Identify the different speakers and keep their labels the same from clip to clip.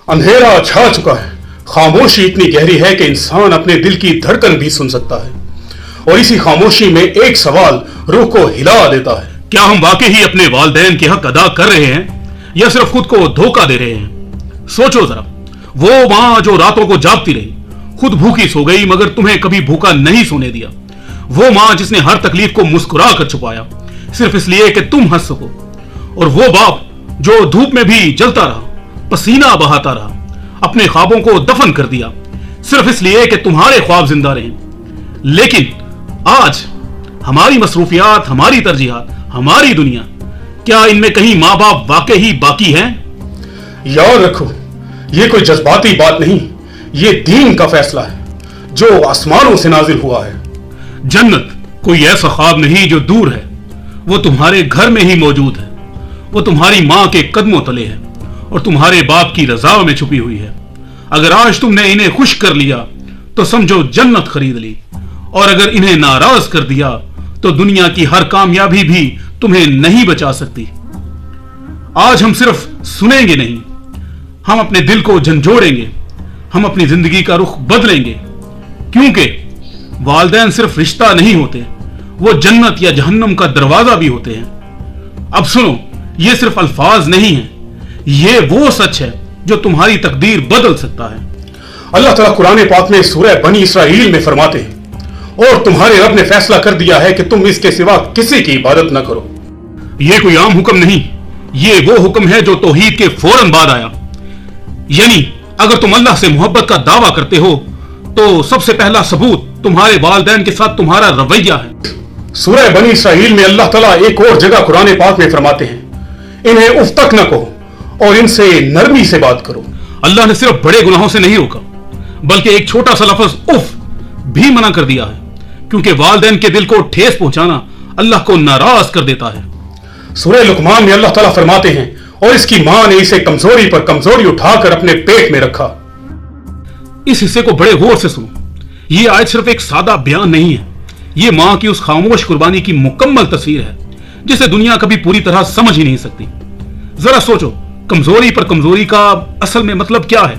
Speaker 1: अंधेरा छा चुका है, खामोशी इतनी गहरी है कि इंसान अपने दिल की धड़कन भी सुन सकता है, और इसी खामोशी में एक सवाल रूह को हिला देता है।
Speaker 2: क्या हम वाकई ही अपने वालिदैन के हक अदा कर रहे हैं या सिर्फ खुद को धोखा दे रहे हैं? सोचो जरा, वो माँ जो रातों को जागती रही, खुद भूखी सो गई मगर तुम्हें कभी भूखा नहीं सोने दिया। वो माँ जिसने हर तकलीफ को मुस्कुरा कर छुपाया सिर्फ इसलिए कि तुम हंस सको। और वो बाप जो धूप में भी जलता रहा, पसीना बहाता रहा, अपने ख्वाबों को दफन कर दिया सिर्फ इसलिए कि तुम्हारे ख्वाब जिंदा रहें। लेकिन आज हमारी मसरूफियात, हमारी तरजीहात, हमारी दुनिया, क्या इनमें कहीं माँ बाप वाकई ही बाकी हैं?
Speaker 1: याद रखो, ये कोई जज्बाती बात नहीं, ये दीन का फैसला है जो आसमानों से नाजिल हुआ है।
Speaker 2: जन्नत कोई ऐसा ख्वाब नहीं जो दूर है, वो तुम्हारे घर में ही मौजूद है। वो तुम्हारी माँ के कदमों तले है और तुम्हारे बाप की रजा में छुपी हुई है। अगर आज तुमने इन्हें खुश कर लिया तो समझो जन्नत खरीद ली, और अगर इन्हें नाराज कर दिया तो दुनिया की हर कामयाबी भी तुम्हें नहीं बचा सकती। आज हम सिर्फ सुनेंगे नहीं, हम अपने दिल को झंझोड़ेंगे, हम अपनी जिंदगी का रुख बदलेंगे, क्योंकि वालिदैन सिर्फ रिश्ता नहीं होते, वो जन्नत या जहन्नम का दरवाजा भी होते हैं। अब सुनो, ये सिर्फ अल्फाज नहीं है, ये वो सच है जो तुम्हारी तकदीर बदल सकता है।
Speaker 1: अल्लाह ताला कुरान पाक में सूरह बनी इसराइल में फरमाते हैं, और तुम्हारे रब ने फैसला कर दिया है कि तुम इसके सिवा किसी की इबादत न करो।
Speaker 2: ये कोई आम हुक्म नहीं, ये वो हुक्म है जो तौहीद के फौरन बाद आया। यानी अगर तुम अल्लाह से मोहब्बत का दावा करते हो तो सबसे पहला सबूत तुम्हारे वालिदैन के साथ तुम्हारा रवैया है।
Speaker 1: सूरह बनी इसराइल में अल्लाह ताला एक और जगह कुरान पाक में फरमाते हैं, इन्हें उफ तक न कहो और इनसे नरमी से बात करो।
Speaker 2: अल्लाह ने सिर्फ बड़े गुनाहों से नहीं रोका, बल्कि एक छोटा सा लफ्ज उफ भी मना कर दिया है, क्योंकि वालिदैन के दिल को ठेस पहुंचाना अल्लाह को नाराज कर देता है।
Speaker 1: सूरह लुकमान में अल्लाह ताला फरमाते हैं, और इसकी मां ने इसे कमजोरी पर कमजोरी उठाकर अपने पेट में रखा।
Speaker 2: इस हिस्से को बड़े गौर से सुनो, ये आयत सिर्फ एक सादा बयान नहीं है, ये मां की उस खामोश कुर्बानी की मुकम्मल तस्वीर है जिसे दुनिया कभी पूरी तरह समझ ही नहीं सकती। जरा सोचो, कमजोरी पर कमजोरी का असल में मतलब क्या है?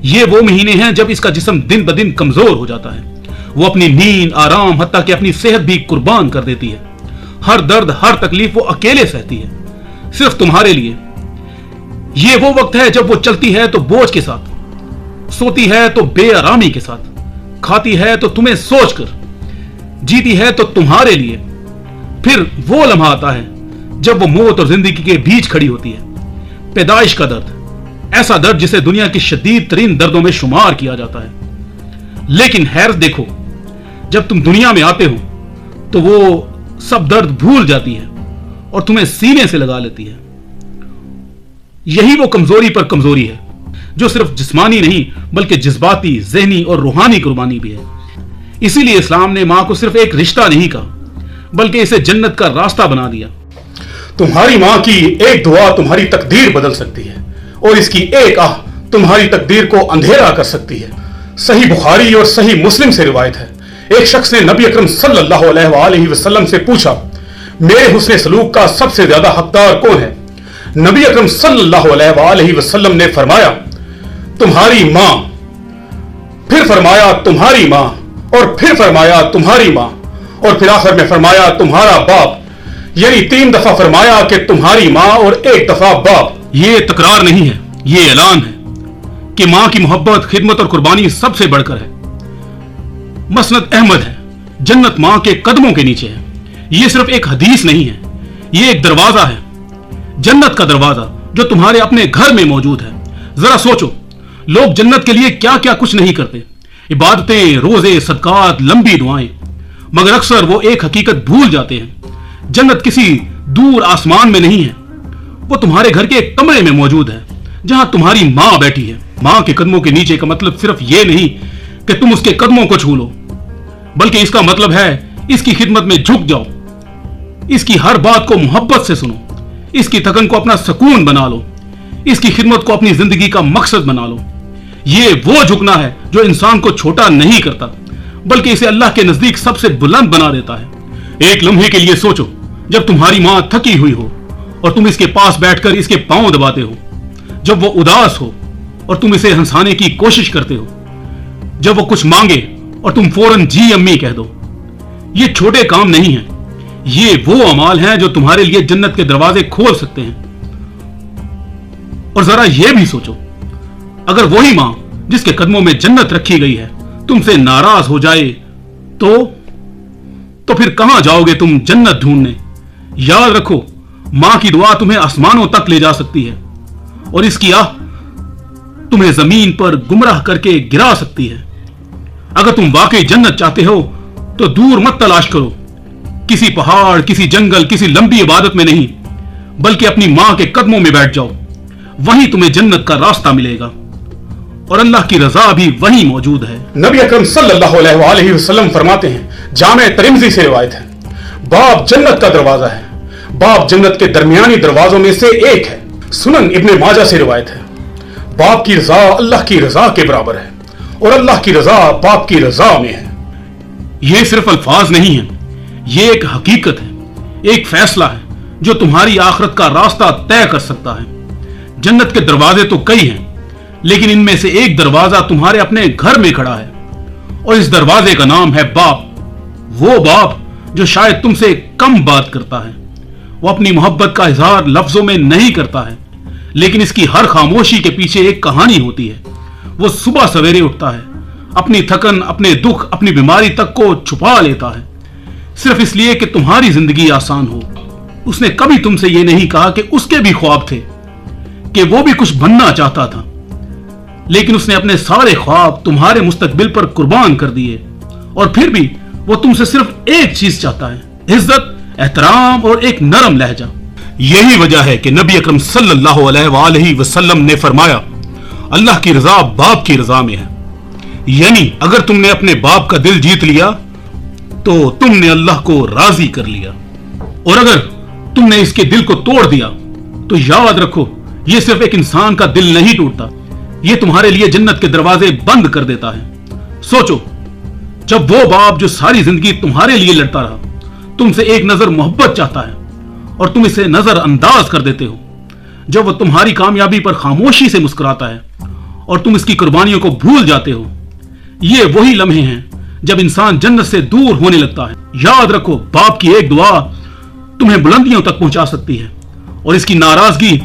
Speaker 2: ये वो महीने हैं जब इसका जिस्म दिन ब दिन कमजोर हो जाता है, वो अपनी नींद, आराम, हत्ता कि अपनी सेहत भी कुर्बान कर देती है। हर दर्द, हर तकलीफ वो अकेले सहती है, सिर्फ तुम्हारे लिए। ये वो वक्त है जब वो चलती है तो बोझ के साथ, सोती है तो बेआरामी के साथ, खाती है तो तुम्हें सोचकर, जीती है तो तुम्हारे लिए। फिर वो लम्हा आता है जब वो मौत और जिंदगी के बीच खड़ी होती है। पैदाइश का दर्द, ऐसा दर्द जिसे दुनिया की शदीद तरीन दर्दों में शुमार किया जाता है। लेकिन हैरत देखो, जब तुम दुनिया में आते हो तो वो सब दर्द भूल जाती है और तुम्हें सीने से लगा लेती है। यही वो कमजोरी पर कमजोरी है जो सिर्फ जिस्मानी नहीं बल्कि जज्बाती, ज़हनी और रूहानी कुर्बानी भी है। इसीलिए इस्लाम ने मां को सिर्फ एक रिश्ता नहीं कहा, बल्कि इसे जन्नत का रास्ता बना दिया।
Speaker 1: तुम्हारी मां की एक दुआ तुम्हारी तकदीर बदल सकती है, और इसकी एक आह तुम्हारी तकदीर को अंधेरा कर सकती है। सही बुखारी और सही मुस्लिम से रिवायत है, एक शख्स ने नबी अकरम सल्लल्लाहु अलैहि वसल्लम से पूछा, मेरे हुस्न सलूक का सबसे ज्यादा हकदार कौन है? नबी अकरम सल्लल्लाहु अलैहि वसल्लम ने फरमाया, तुम्हारी मां। फिर फरमाया तुम्हारी मां, और फिर फरमाया तुम्हारी मां, और फिर आखिर में फरमाया तुम्हारा बाप। यानी 3 दफा फरमाया कि तुम्हारी मां और 1 दफा बाप।
Speaker 2: ये तकरार नहीं है, ये ऐलान है कि मां की मोहब्बत, खिदमत और कुर्बानी सबसे बढ़कर है। मसनद अहमद है, जन्नत मां के कदमों के नीचे है। ये सिर्फ एक हदीस नहीं है, ये एक दरवाजा है, जन्नत का दरवाजा जो तुम्हारे अपने घर में मौजूद है। जरा सोचो, लोग जन्नत के लिए क्या क्या कुछ नहीं करते, इबादतें, रोजे, सदकात, लंबी दुआएं, मगर अक्सर वो एक हकीकत भूल जाते हैं, जन्नत किसी दूर आसमान में नहीं है, वो तुम्हारे घर के एक कमरे में मौजूद है जहां तुम्हारी मां बैठी है। मां के कदमों के नीचे का मतलब सिर्फ ये नहीं कि तुम उसके कदमों को छू लो, बल्कि इसका मतलब है इसकी खिदमत में झुक जाओ, इसकी हर बात को मोहब्बत से सुनो, इसकी थकन को अपना सुकून बना लो, इसकी खिदमत को अपनी जिंदगी का मकसद बना लो। ये वो झुकना है जो इंसान को छोटा नहीं करता, बल्कि इसे अल्लाह के नजदीक सबसे बुलंद बना देता है। एक लम्हे के लिए सोचो, जब तुम्हारी मां थकी हुई हो और तुम इसके पास बैठकर इसके पांव दबाते हो, जब वो उदास हो और तुम इसे हंसाने की कोशिश करते हो। जब वो कुछ मांगे और तुम फौरन जी अम्मी कह दो। ये छोटे काम नहीं हैं, ये वो अमाल हैं जो तुम्हारे लिए जन्नत के दरवाजे खोल सकते हैं। और जरा यह भी सोचो, अगर वही मां जिसके कदमों में जन्नत रखी गई है तुमसे नाराज हो जाए तो फिर कहां जाओगे तुम जन्नत ढूंढने? याद रखो, मां की दुआ तुम्हें आसमानों तक ले जा सकती है और इसकी आह तुम्हें जमीन पर गुमराह करके गिरा सकती है। अगर तुम वाकई जन्नत चाहते हो तो दूर मत तलाश करो, किसी पहाड़, किसी जंगल, किसी लंबी इबादत में नहीं, बल्कि अपनी मां के कदमों में बैठ जाओ, वहीं तुम्हें जन्नत का रास्ता मिलेगा और अल्लाह की रजा भी वहीं मौजूद है।
Speaker 1: नबी अकरम सल्लल्लाहु अलैहि वसल्लम फरमाते हैं, जामे तिरमिज़ी से रिवायत है, बाब जन्नत का दरवाजा है, बाब जन्नत के दरमियानी दरवाजों में से एक है। सुनन इब्ने माजा से रिवायत है, बाप की रजा अल्लाह की रजा के बराबर है और अल्लाह की रजा बाप की रजा में है।
Speaker 2: ये सिर्फ अल्फाज नहीं है, ये एक हकीकत है, एक फैसला है जो तुम्हारी आखिरत का रास्ता तय कर सकता है। जन्नत के दरवाजे तो कई हैं, लेकिन इनमें से एक दरवाजा तुम्हारे अपने घर में खड़ा है और इस दरवाजे का नाम है बाप। वो बाप जो शायद तुमसे कम बात करता है, वो अपनी मोहब्बत का इजहार लफ्जों में नहीं करता है, लेकिन इसकी हर खामोशी के पीछे एक कहानी होती है। वो सुबह सवेरे उठता है, अपनी थकन, अपने दुख, अपनी बीमारी तक को छुपा लेता है, सिर्फ इसलिए कि तुम्हारी जिंदगी आसान हो। उसने कभी तुमसे यह नहीं कहा कि उसके भी ख्वाब थे, कि वो भी कुछ बनना चाहता था, लेकिन उसने अपने सारे ख्वाब तुम्हारे मुस्तकबिल पर कुर्बान कर दिए और फिर भी वो तुमसे सिर्फ एक चीज चाहता है, इज्जत, एहतराम और एक नरम लहजा।
Speaker 1: यही वजह है कि नबी अकरम सल्लल्लाहु अलैहि वसल्लम ने फरमाया, अल्लाह की रजा बाप की रजा में है। यानी अगर तुमने अपने बाप का दिल जीत लिया तो तुमने अल्लाह को राजी कर लिया,
Speaker 2: और अगर तुमने इसके दिल को तोड़ दिया तो याद रखो, यह सिर्फ एक इंसान का दिल नहीं टूटता, यह तुम्हारे लिए जन्नत के दरवाजे बंद कर देता है। सोचो, जब वो बाप जो सारी जिंदगी तुम्हारे लिए लड़ता रहा तुमसे एक नजर मोहब्बत चाहता है और तुम इसे नजर अंदाज कर देते हो, जब वो तुम्हारी कामयाबी पर खामोशी से मुस्कुराता है और तुम इसकी कुर्बानियों को भूल जाते हो, ये वही लम्हे हैं जब इंसान जन्नत से दूर होने लगता है। याद रखो, बाप की एक दुआ तुम्हें बुलंदियों तक पहुंचा सकती है और इसकी नाराजगी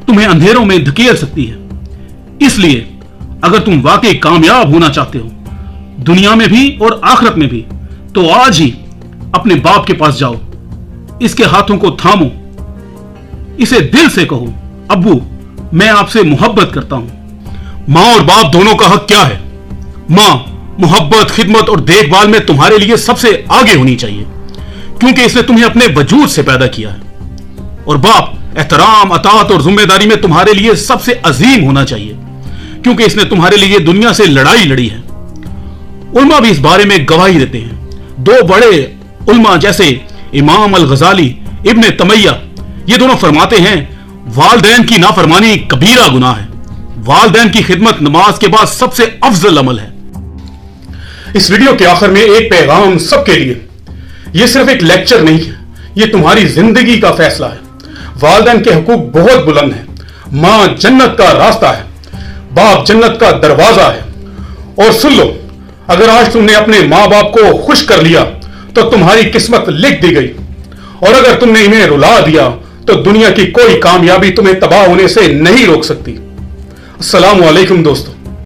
Speaker 2: तुम्हें अंधेरों में धकेल सकती है। इसलिए अगर तुम वाकई कामयाब होना चाहते हो, दुनिया में भी और आखिरत में भी, तो आज ही अपने बाप के पास जाओ, इसके हाथों को थामो, इसे दिल से कहो, अब्बू मैं आपसे मोहब्बत करता हूं।
Speaker 1: मां और बाप दोनों का हक क्या है? मां मोहब्बत, खिदमत और देखभाल में तुम्हारे लिए सबसे आगे होनी चाहिए, क्योंकि इसने तुम्हें अपने वजूद से पैदा किया है, और बाप एहतराम, अतात और जिम्मेदारी में तुम्हारे लिए सबसे अजीम होना चाहिए, क्योंकि इसने तुम्हारे लिए दुनिया से लड़ाई लड़ी है। उलमा भी इस बारे में गवाही देते हैं। दो बड़े उलमा जैसे इमाम अल गजाली, इब्ने तमैया, ये दोनों फरमाते हैं, वालदैन की नाफरमानी कबीरा गुनाह है, वालदैन की खिदमत नमाज के बाद सबसे अफजल अमल है। इस वीडियो के आखिर में एक पैगाम सबके लिए, यह सिर्फ एक लेक्चर नहीं है, यह तुम्हारी जिंदगी का फैसला है। वालदैन के हुकूक बहुत बुलंद हैं। मां जन्नत का रास्ता है, बाप जन्नत का दरवाजा है। और सुन लो, अगर आज तुमने अपने मां बाप को खुश कर लिया तो तुम्हारी किस्मत लिख दी गई, और अगर तुमने इन्हें रुला दिया तो दुनिया की कोई कामयाबी तुम्हें तबाह होने से नहीं रोक सकती। अस्सलामु अलैकुम दोस्तों।